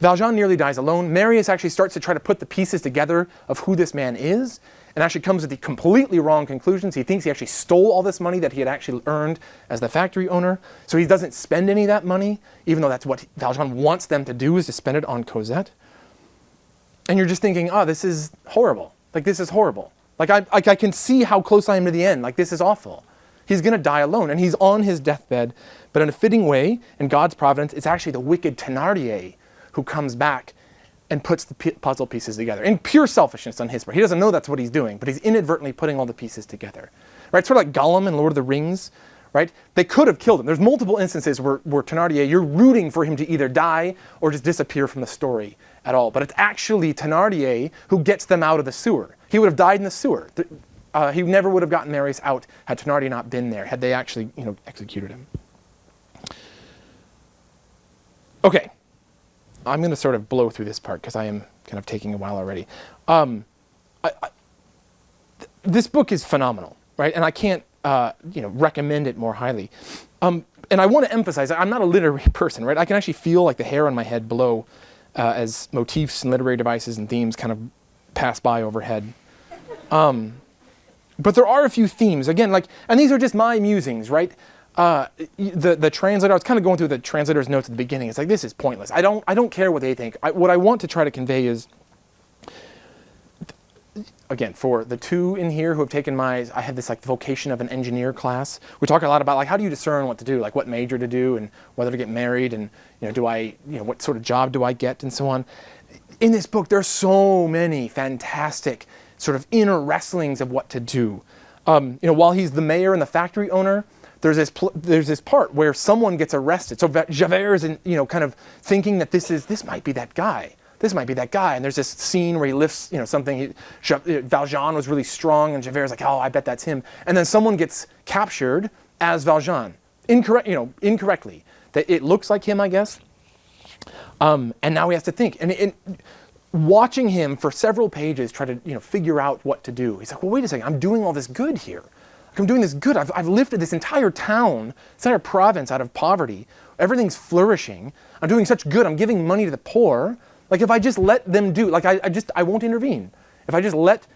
Valjean nearly dies alone. Marius actually starts to try to put the pieces together of who this man is, and actually comes to the completely wrong conclusions. He thinks he actually stole all this money that he had actually earned as the factory owner. So he doesn't spend any of that money, even though that's what Valjean wants them to do, is to spend it on Cosette. And you're just thinking, oh, this is horrible. Like, this is horrible. Like, I can see how close I am to the end. Like, this is awful. He's going to die alone, and he's on his deathbed. But in a fitting way, in God's providence, it's actually the wicked Thénardier who comes back and puts the puzzle pieces together. In pure selfishness on his part. He doesn't know that's what he's doing, but he's inadvertently putting all the pieces together. Right? Sort of like Gollum in Lord of the Rings. Right? They could have killed him. There's multiple instances where Thénardier, you're rooting for him to either die or just disappear from the story at all. But it's actually Thénardier who gets them out of the sewer. He would have died in the sewer. He never would have gotten Marius out had Thénardier not been there, had they actually, executed him. Okay. I'm going to sort of blow through this part because I am kind of taking a while already. This book is phenomenal, right? And I can't, recommend it more highly. And I want to emphasize, I'm not a literary person, right? I can actually feel like the hair on my head blow as motifs and literary devices and themes kind of pass by overhead. But there are a few themes, again, and these are just my musings, right? The translator, I was kind of going through the translator's notes at the beginning. It's like, this is pointless. I don't care what they think. What I want to try to convey is, again, for the two in here who have taken I had this vocation of an engineer class. We talk a lot about how do you discern what to do, what major to do and whether to get married and, what sort of job do I get and so on. In this book, there's so many fantastic sort of inner wrestlings of what to do. While he's the mayor and the factory owner, there's this part where someone gets arrested. So Javert is, kind of thinking that this might be that guy. This might be that guy. And there's this scene where he lifts, something. Valjean was really strong, and Javert's like, oh, I bet that's him. And then someone gets captured as Valjean, incorrectly. That it looks like him, I guess. And now he has to think. And watching him for several pages try to, figure out what to do. He's like, well, wait a second. I'm doing all this good here. I'm doing this good. I've lifted this entire town, this entire province out of poverty. Everything's flourishing. I'm doing such good. I'm giving money to the poor. If I just let them do, I won't intervene. If I just let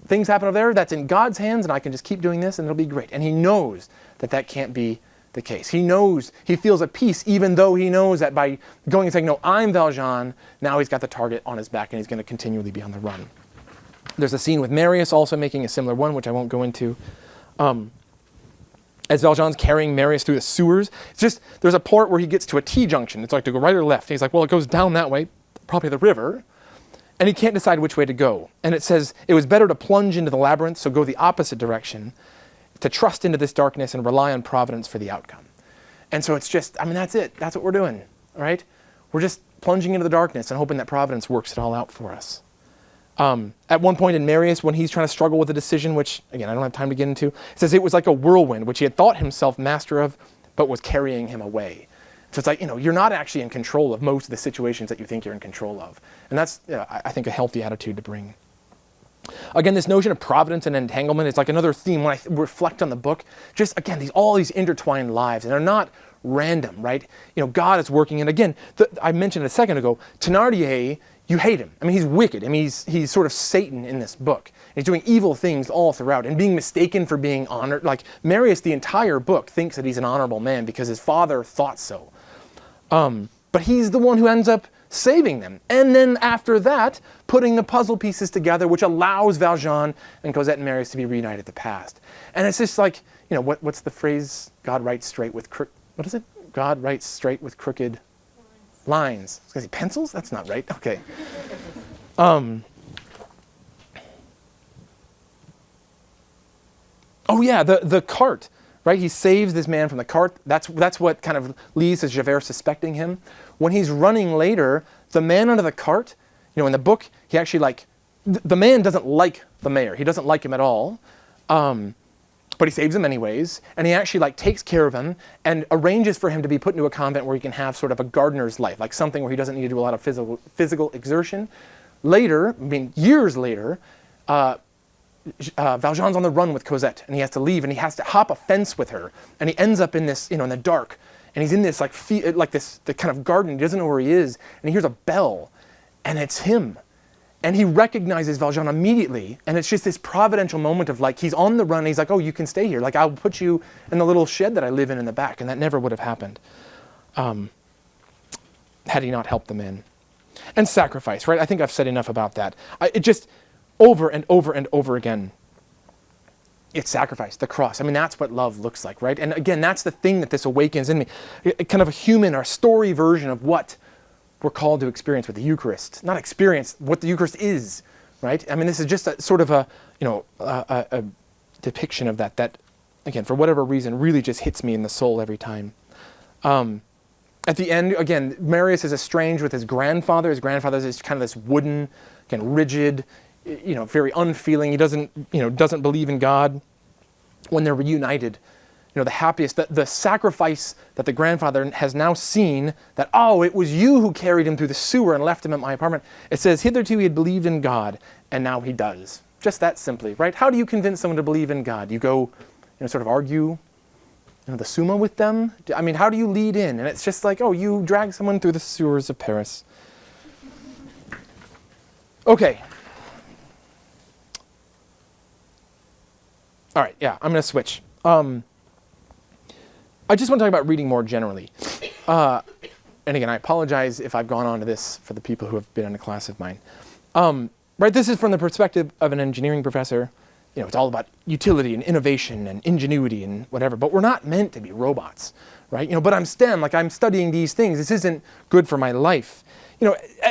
things happen over there, that's in God's hands, and I can just keep doing this, and it'll be great. And he knows that can't be the case. He knows, he feels at peace, even though he knows that by going and saying, no, I'm Valjean, now he's got the target on his back, and he's going to continually be on the run. There's a scene with Marius also making a similar one, which I won't go into. As Valjean's carrying Marius through the sewers, there's a part where he gets to a T-junction. It's like to go right or left. And he's like, well, it goes down that way, probably the river, and he can't decide which way to go. And it says, it was better to plunge into the labyrinth, so go the opposite direction, to trust into this darkness and rely on providence for the outcome. And so it's that's it. That's what we're doing, right? We're just plunging into the darkness and hoping that providence works it all out for us. At one point in Marius, when he's trying to struggle with a decision, which, again, I don't have time to get into, it says it was like a whirlwind, which he had thought himself master of, but was carrying him away. So it's you're not actually in control of most of the situations that you think you're in control of. And that's, I think, a healthy attitude to bring. Again, this notion of providence and entanglement is like another theme when I reflect on the book. Just, again, all these intertwined lives, and they're not random, right? God is working. And again, I mentioned a second ago, Thénardier, you hate him. I mean, he's wicked. I mean, he's sort of Satan in this book. He's doing evil things all throughout and being mistaken for being honored. Like Marius, the entire book thinks that he's an honorable man because his father thought so. But he's the one who ends up saving them. And then after that, putting the puzzle pieces together, which allows Valjean and Cosette and Marius to be reunited at the past. And it's just like, what's the phrase? God writes straight with what is it? God writes straight with crooked lines. I was going to say pencils? That's not right. Okay. Oh yeah, the cart, right? He saves this man from the cart. That's what kind of leads to Javert suspecting him. When he's running later, the man under the cart, in the book, he actually the man doesn't like the mayor. He doesn't like him at all. But he saves him anyways, and he actually takes care of him and arranges for him to be put into a convent where he can have sort of a gardener's life, like something where he doesn't need to do a lot of physical exertion. Later, years later, Valjean's on the run with Cosette, and he has to leave, and he has to hop a fence with her, and he ends up in this, in the dark, and he's in this the kind of garden. He doesn't know where he is, and he hears a bell, and it's him. And he recognizes Valjean immediately, and it's just this providential moment of he's on the run, and he's like, oh, you can stay here. I'll put you in the little shed that I live in the back, and that never would have happened had he not helped the men. And sacrifice, right? I think I've said enough about that. It just, over and over and over again, it's sacrifice, the cross. That's what love looks like, right? And again, that's the thing that this awakens in me. Kind of a human or story version of what we're called to experience with the Eucharist. Not experience what the Eucharist is, right? This is just a sort of a depiction of that, again, for whatever reason, really just hits me in the soul every time. At the end, again, Marius is estranged with his grandfather. His grandfather is kind of this wooden, again, rigid, very unfeeling. He doesn't believe in God. When they're reunited, the happiest, the sacrifice that the grandfather has now seen, that, oh, it was you who carried him through the sewer and left him at my apartment. It says, hitherto he had believed in God, and now he does. Just that simply, right? How do you convince someone to believe in God? You go, sort of argue, the Summa with them? How do you lead in? And it's just you drag someone through the sewers of Paris. Okay. All right, yeah, I'm going to switch. I just want to talk about reading more generally. And again, I apologize if I've gone on to this for the people who have been in a class of mine. Right, this is from the perspective of an engineering professor. It's all about utility and innovation and ingenuity and whatever, but we're not meant to be robots, right? But I'm STEM, I'm studying these things. This isn't good for my life.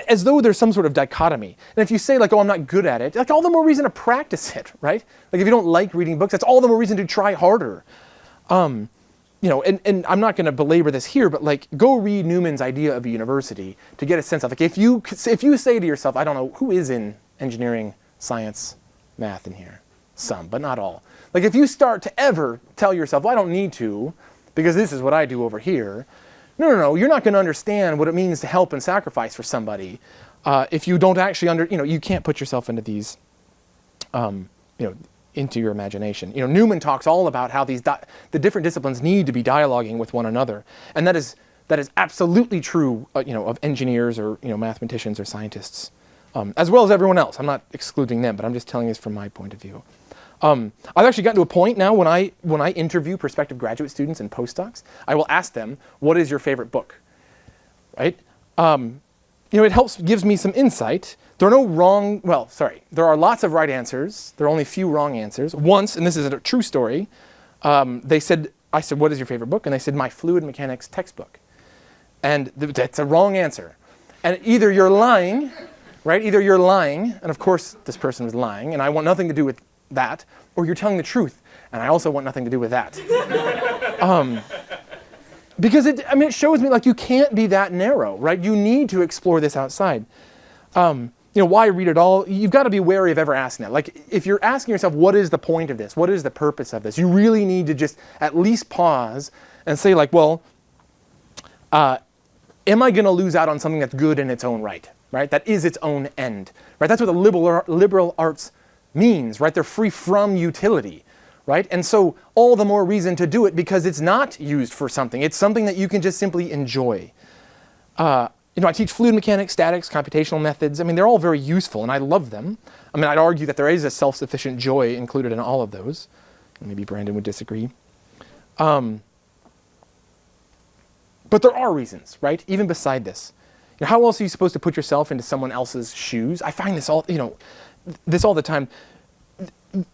As though there's some sort of dichotomy. And if you say oh, I'm not good at it, all the more reason to practice it, right? If you don't like reading books, that's all the more reason to try harder. And I'm not going to belabor this here, but go read Newman's Idea of a University to get a sense of if you say to yourself, I don't know, who is in engineering, science, math in here? Some, but not all. If you start to ever tell yourself, well, I don't need to, because this is what I do over here. No, you're not going to understand what it means to help and sacrifice for somebody if you don't actually you can't put yourself into these, into your imagination. Newman talks all about how the different disciplines need to be dialoguing with one another, and that is absolutely true, of engineers or mathematicians or scientists, as well as everyone else. I'm not excluding them, but I'm just telling you this from my point of view. I've actually gotten to a point now when I interview prospective graduate students and postdocs, I will ask them, what is your favorite book? Right? It gives me some insight. There are lots of right answers. There are only a few wrong answers. Once, and this is a true story, I said, what is your favorite book? And they said, my fluid mechanics textbook. And that's a wrong answer. And either you're lying, right? Either you're lying, and of course this person was lying, and I want nothing to do with that, or you're telling the truth, and I also want nothing to do with that. Because it shows me you can't be that narrow, right? You need to explore this outside. Why read it all? You've got to be wary of ever asking that. If you're asking yourself, what is the point of this? What is the purpose of this? You really need to just at least pause and say am I going to lose out on something that's good in its own right? Right? That is its own end, right? That's what the liberal arts means, right? They're free from utility, right? And so all the more reason to do it because it's not used for something. It's something that you can just simply enjoy. I teach fluid mechanics, statics, computational methods. I mean, they're all very useful, and I love them. I mean, I'd argue that there is a self-sufficient joy included in all of those. Maybe Brandon would disagree. But there are reasons, right? Even beside this. How else are you supposed to put yourself into someone else's shoes? I find this all the time.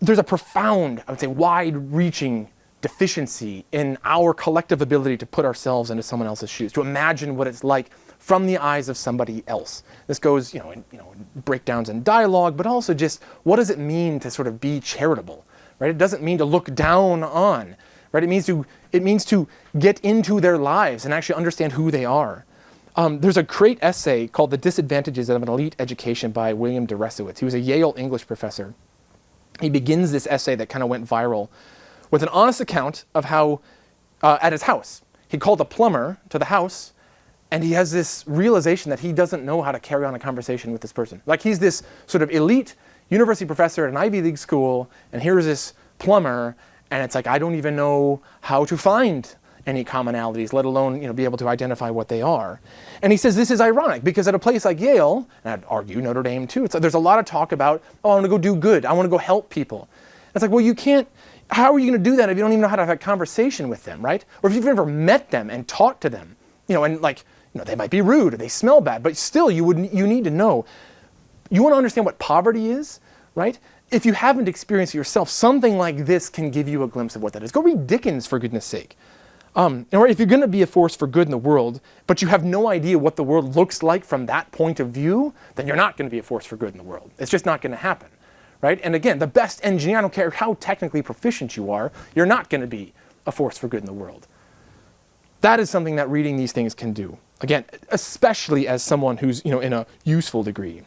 There's a profound, I would say, wide-reaching deficiency in our collective ability to put ourselves into someone else's shoes, to imagine what it's like from the eyes of somebody else. This goes, in breakdowns in dialogue, but also just what does it mean to sort of be charitable, right? It doesn't mean to look down on, right? It means to get into their lives and actually understand who they are. There's a great essay called "The Disadvantages of an Elite Education" by William de Resowitz. He was a Yale English professor. He begins this essay that kind of went viral with an honest account of how, at his house, he called a plumber to the house, and he has this realization that he doesn't know how to carry on a conversation with this person. Like, he's this sort of elite university professor at an Ivy League school, and here's this plumber, and it's like, I don't even know how to find any commonalities, let alone be able to identify what they are. And he says this is ironic because at a place like Yale, and I'd argue Notre Dame too, there's a lot of talk about, I want to go do good, I want to go help people. And it's like, well, you can't, how are you going to do that if you don't even know how to have a conversation with them, right? Or if you've never met them and talked to them, and they might be rude or they smell bad, but still you need to know. You want to understand what poverty is, right? If you haven't experienced it yourself, something like this can give you a glimpse of what that is. Go read Dickens, for goodness sake. If you're going to be a force for good in the world, but you have no idea what the world looks like from that point of view, then you're not going to be a force for good in the world. It's just not going to happen, right? And again, the best engineer, I don't care how technically proficient you are, you're not going to be a force for good in the world. That is something that reading these things can do. Again, especially as someone who's in a useful degree.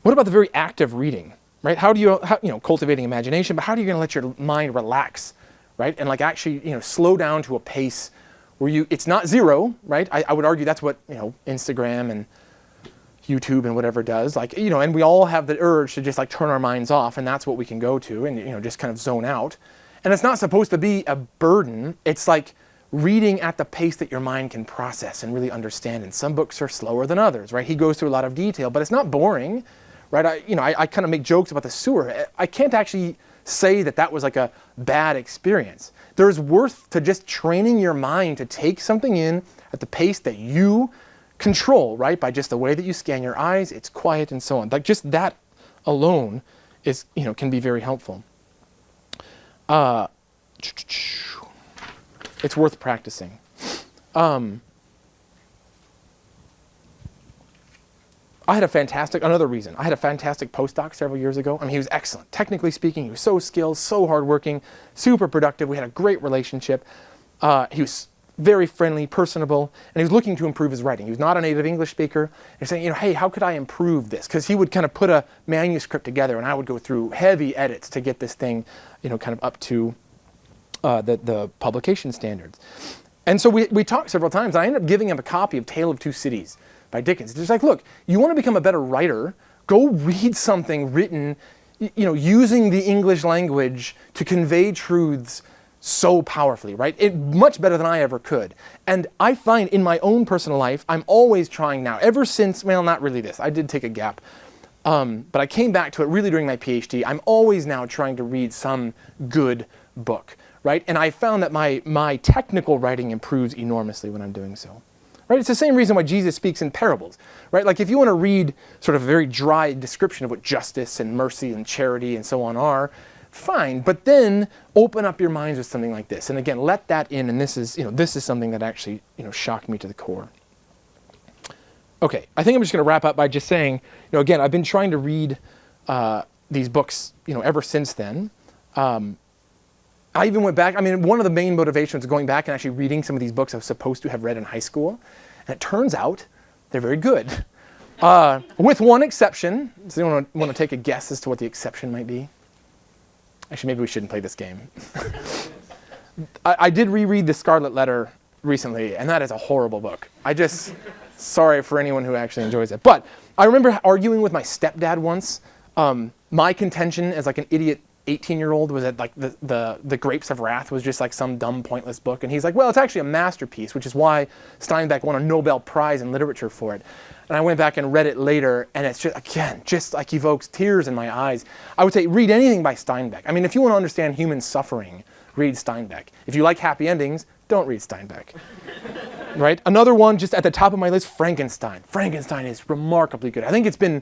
What about the very act of reading? Right? How do you cultivating imagination, but how are you going to let your mind relax, right? And actually, slow down to a pace where it's not zero, right? I would argue that's what, Instagram and YouTube and whatever does. And we all have the urge to just turn our minds off, and that's what we can go to and, just kind of zone out. And it's not supposed to be a burden. It's like reading at the pace that your mind can process and really understand. And some books are slower than others, right? He goes through a lot of detail, but it's not boring. Right, I kind of make jokes about the sewer. I can't actually say that was like a bad experience. There's worth to just training your mind to take something in at the pace that you control, right? By just the way that you scan your eyes, it's quiet and so on. Just that alone is, can be very helpful. It's worth practicing. Another reason, I had a fantastic postdoc several years ago. I mean, he was excellent. Technically speaking, he was so skilled, so hardworking, super productive. We had a great relationship. He was very friendly, personable, and he was looking to improve his writing. He was not a native English speaker. And he was saying, hey, how could I improve this? Because he would kind of put a manuscript together, and I would go through heavy edits to get this thing, kind of up to the publication standards. And so we talked several times, and I ended up giving him a copy of Tale of Two Cities by Dickens. It's just like, look, you want to become a better writer, go read something written, using the English language to convey truths so powerfully, right? Much better than I ever could. And I find in my own personal life, I'm always trying now, ever since, well, not really this, I did take a gap, but I came back to it really during my PhD. I'm always now trying to read some good book, right? And I found that my technical writing improves enormously when I'm doing so. Right? It's the same reason why Jesus speaks in parables, right? Like if you want to read sort of a very dry description of what justice and mercy and charity and so on are, fine. But then open up your minds with something like this. And again, let that in. And this is something that actually, shocked me to the core. Okay, I think I'm just going to wrap up by just saying, again, I've been trying to read these books, ever since then. I even went back, one of the main motivations of going back and actually reading some of these books I was supposed to have read in high school, and it turns out they're very good. With one exception. Does anyone want to take a guess as to what the exception might be? Actually, maybe we shouldn't play this game. I did reread The Scarlet Letter recently, and that is a horrible book. Sorry for anyone who actually enjoys it. But I remember arguing with my stepdad once, My contention as like an idiot 18-year-old was that like the Grapes of Wrath was just like some dumb, pointless book. And he's like, well, it's actually a masterpiece, which is why Steinbeck won a Nobel Prize in literature for it. And I went back and read it later, and it's just, again, just like evokes tears in my eyes. I would say read anything by Steinbeck. I mean, if you want to understand human suffering, read Steinbeck. If you like happy endings, don't read Steinbeck. Right? Another one just at the top of my list, Frankenstein. Frankenstein is remarkably good. I think it's been,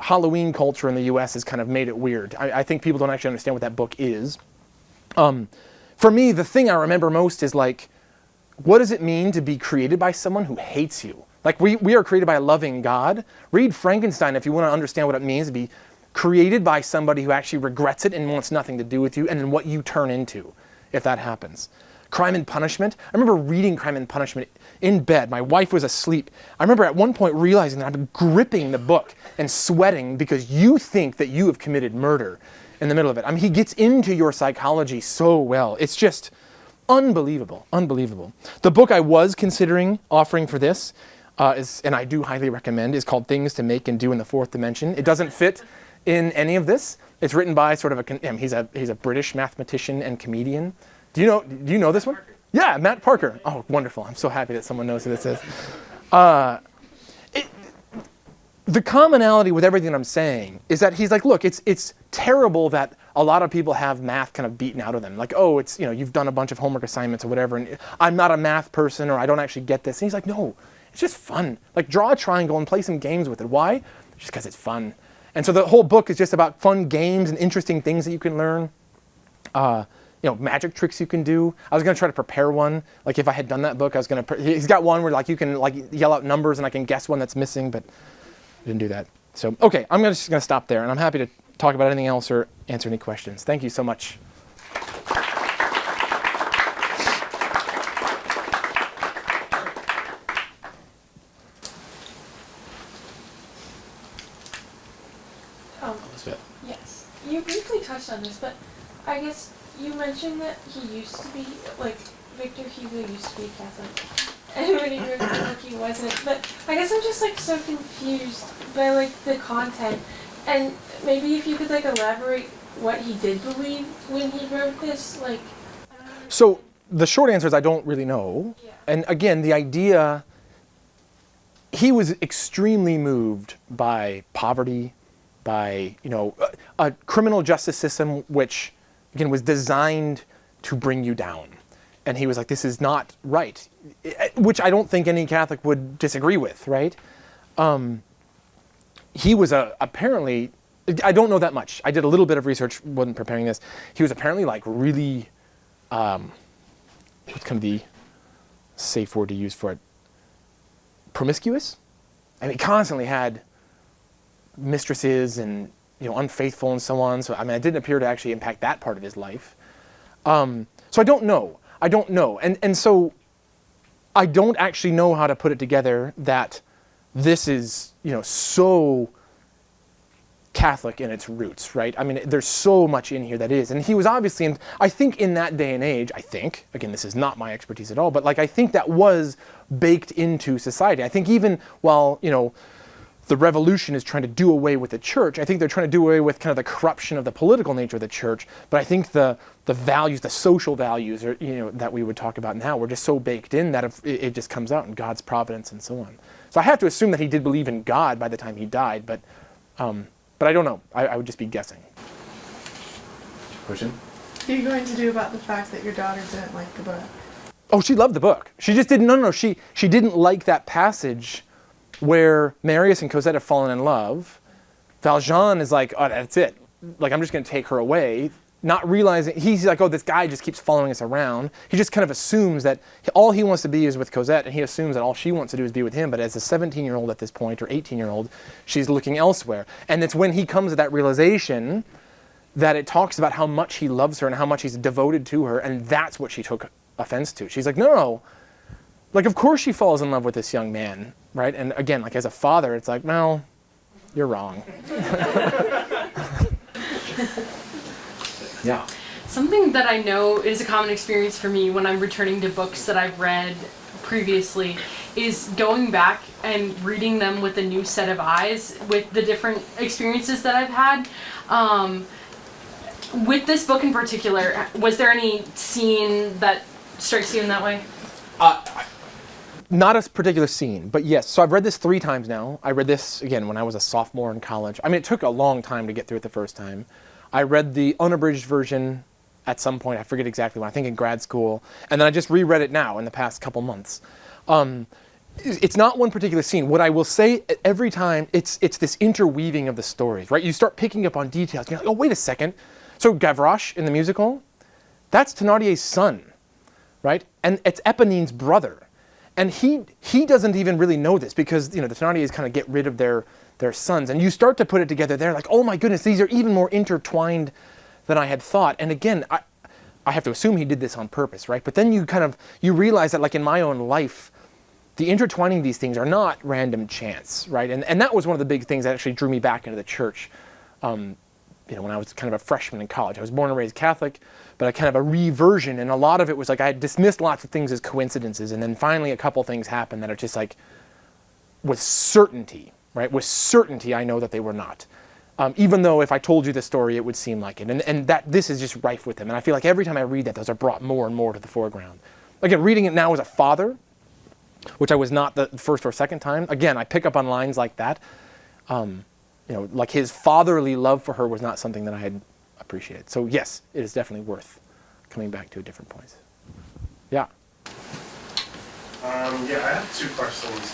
Halloween culture in the US has kind of made it weird. I think people don't actually understand what that book is. For me, the thing I remember most is like, what does it mean to be created by someone who hates you? Like we are created by a loving God. Read Frankenstein if you want to understand what it means to be created by somebody who actually regrets it and wants nothing to do with you, and then what you turn into if that happens. Crime and Punishment. I remember reading Crime and Punishment in bed. My wife was asleep. I remember at one point realizing that I'm gripping the book and sweating because you think that you have committed murder in the middle of it. I mean, he gets into your psychology so well. It's just unbelievable, unbelievable. The book I was considering offering for this and I do highly recommend, is called Things to Make and Do in the Fourth Dimension. It doesn't fit in any of this. It's written by sort of he's a British mathematician and comedian. Do you know this one? Parker. Yeah, Matt Parker. Oh, wonderful. I'm so happy that someone knows who this is. The commonality with everything I'm saying is that he's like, look, it's terrible that a lot of people have math kind of beaten out of them. Like, oh, it's, you've done a bunch of homework assignments or whatever, and I'm not a math person, or I don't actually get this. And he's like, no, it's just fun. Like, draw a triangle and play some games with it. Why? Just because it's fun. And so the whole book is just about fun games and interesting things that you can learn. Magic tricks you can do. I was going to try to prepare one. Like, if I had done that book, I was going to. He's got one where like you can like yell out numbers and I can guess one that's missing, but I didn't do that. So okay, I'm just going to stop there, and I'm happy to talk about anything else or answer any questions. Thank you so much. Yes. You briefly touched on this, but I guess you mentioned that he used to be, like, Victor Hugo used to be Catholic. And when he wrote the book, he wasn't. But I guess I'm just, like, so confused by, like, the content. And maybe if you could, like, elaborate what he did believe when he wrote this, like... So the short answer is I don't really know. Yeah. And again, the idea, he was extremely moved by poverty, by, a criminal justice system which, again, was designed to bring you down. And he was like, this is not right, which I don't think any Catholic would disagree with, right? He was apparently, I don't know that much. I did a little bit of research when preparing this. He was apparently like really, what's kind of the safe word to use for it? Promiscuous? I mean, he constantly had mistresses and unfaithful and so on. So I mean, it didn't appear to actually impact that part of his life. So I don't know. And so I don't actually know how to put it together that this is so Catholic in its roots, right? I mean, there's so much in here that is. And he was obviously, I think in that day and age, again, this is not my expertise at all, but like I think that was baked into society. I think even while, the revolution is trying to do away with the church, I think they're trying to do away with kind of the corruption of the political nature of the church, but I think the values, the social values that we would talk about now were just so baked in that it just comes out in God's providence and so on. So I have to assume that he did believe in God by the time he died, but I don't know. I would just be guessing. Question? What are you going to do about the fact that your daughter didn't like the book? Oh, she loved the book. She just didn't, no, she didn't like that passage where Marius and Cosette have fallen in love. Valjean is like, oh, that's it. Like, I'm just going to take her away. Not realizing, he's like, oh, this guy just keeps following us around. He just kind of assumes that all he wants to be is with Cosette, and he assumes that all she wants to do is be with him. But as a 17-year-old at this point, or 18-year-old, she's looking elsewhere. And it's when he comes to that realization that it talks about how much he loves her and how much he's devoted to her, and that's what she took offense to. She's like, no. Like, of course she falls in love with this young man, right? And again, like as a father, it's like, well, you're wrong. Yeah. Something that I know is a common experience for me when I'm returning to books that I've read previously is going back and reading them with a new set of eyes with the different experiences that I've had. With this book in particular, was there any scene that strikes you in that way? Not a particular scene, but yes. So I've read this 3 times now. I read this, again, when I was a sophomore in college. I mean, it took a long time to get through it the first time. I read the unabridged version at some point. I forget exactly when. I think in grad school. And then I just reread it now in the past couple months. It's not one particular scene. What I will say every time, it's this interweaving of the stories, right? You start picking up on details. You're like, oh, wait a second. So Gavroche in the musical, that's Thénardier's son, right? And it's Éponine's brother. And he doesn't even really know this because, the Thénardiers kind of get rid of their sons. And you start to put it together there like, oh my goodness, these are even more intertwined than I had thought. And again, I have to assume he did this on purpose, right? But then you realize that like in my own life, the intertwining these things are not random chance, right? And that was one of the big things that actually drew me back into the church. When I was kind of a freshman in college. I was born and raised Catholic, but I kind of a reversion, and a lot of it was like I had dismissed lots of things as coincidences, and then finally a couple things happened that are just like, with certainty, right? With certainty I know that they were not. Even though if I told you the story, it would seem like it. And that this is just rife with them. And I feel like every time I read that, those are brought more and more to the foreground. Again, reading it now as a father, which I was not the first or second time, again, I pick up on lines like that. Like his fatherly love for her was not something that I had appreciated. So yes, it is definitely worth coming back to at different points. Yeah. I have 2 questions.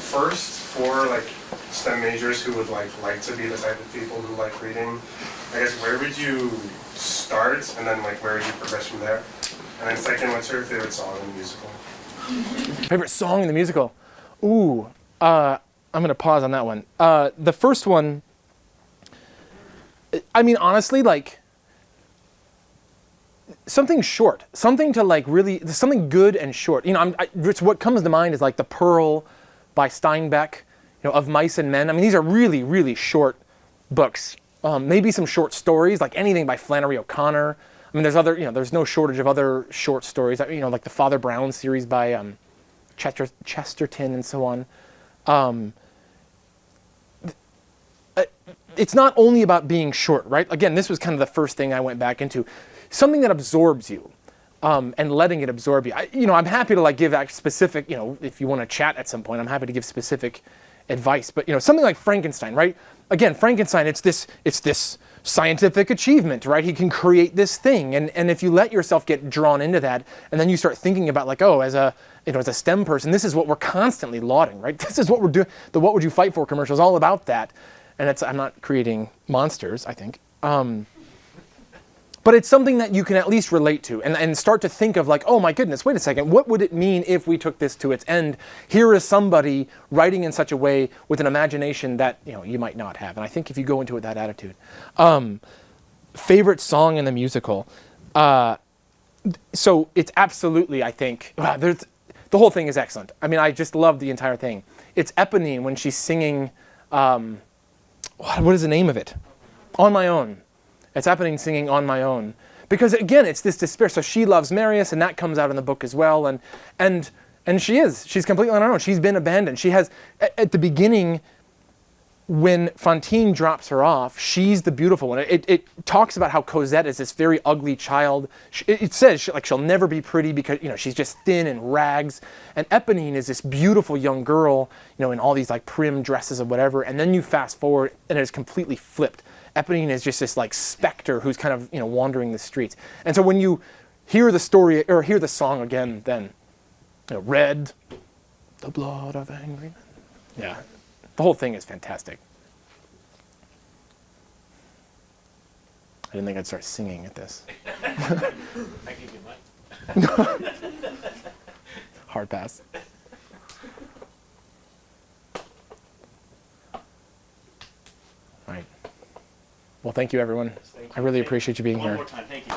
First, for like STEM majors who would like to be the type of people who like reading, I guess where would you start, and then like where would you progress from there? And then second, what's your favorite song in the musical? Favorite song in the musical? Ooh, I'm going to pause on that one. The first one, I mean, honestly, like, something short. Something to, like, really, something good and short. What comes to mind is, like, The Pearl by Steinbeck, of Mice and Men. I mean, these are really, really short books. Maybe some short stories, like anything by Flannery O'Connor. I mean, there's no shortage of other short stories, like the Father Brown series by Chesterton and so on. It's not only about being short, right? Again, this was kind of the first thing I went back into. Something that absorbs you, and letting it absorb you. I'm happy to like give specific, if you want to chat at some point, I'm happy to give specific advice. But something like Frankenstein, right? Again, Frankenstein, it's this scientific achievement, right? He can create this thing, and if you let yourself get drawn into that, and then you start thinking about like, oh, as a STEM person, this is what we're constantly lauding, right? This is what we're doing. The "What Would You Fight For" commercial is all about that, and I'm not creating monsters, I think. But it's something that you can at least relate to and start to think of like, oh my goodness, wait a second, what would it mean if we took this to its end? Here is somebody writing in such a way with an imagination that you might not have. And I think if you go into it with that attitude. Favorite song in the musical. So it's absolutely, I think, the whole thing is excellent. I mean, I just love the entire thing. It's Éponine when she's singing, what is the name of it? On My Own. It's Éponine singing On My Own. Because again, it's this despair. So she loves Marius, and that comes out in the book as well. And she's completely on her own. She's been abandoned. She has, at the beginning, when Fantine drops her off, she's the beautiful one. It talks about how Cosette is this very ugly child. It says she'll never be pretty because she's just thin and rags. And Éponine is this beautiful young girl, in all these like prim dresses or whatever. And then you fast forward, and it's completely flipped. Éponine is just this like specter who's kind of wandering the streets. And so when you hear the story or hear the song again, then Red, the blood of angry men. Yeah, the whole thing is fantastic. I didn't think I'd start singing at this. I give you mine. Hard pass. All right. Well, thank you, everyone. I really appreciate you being One here. more time, thank you.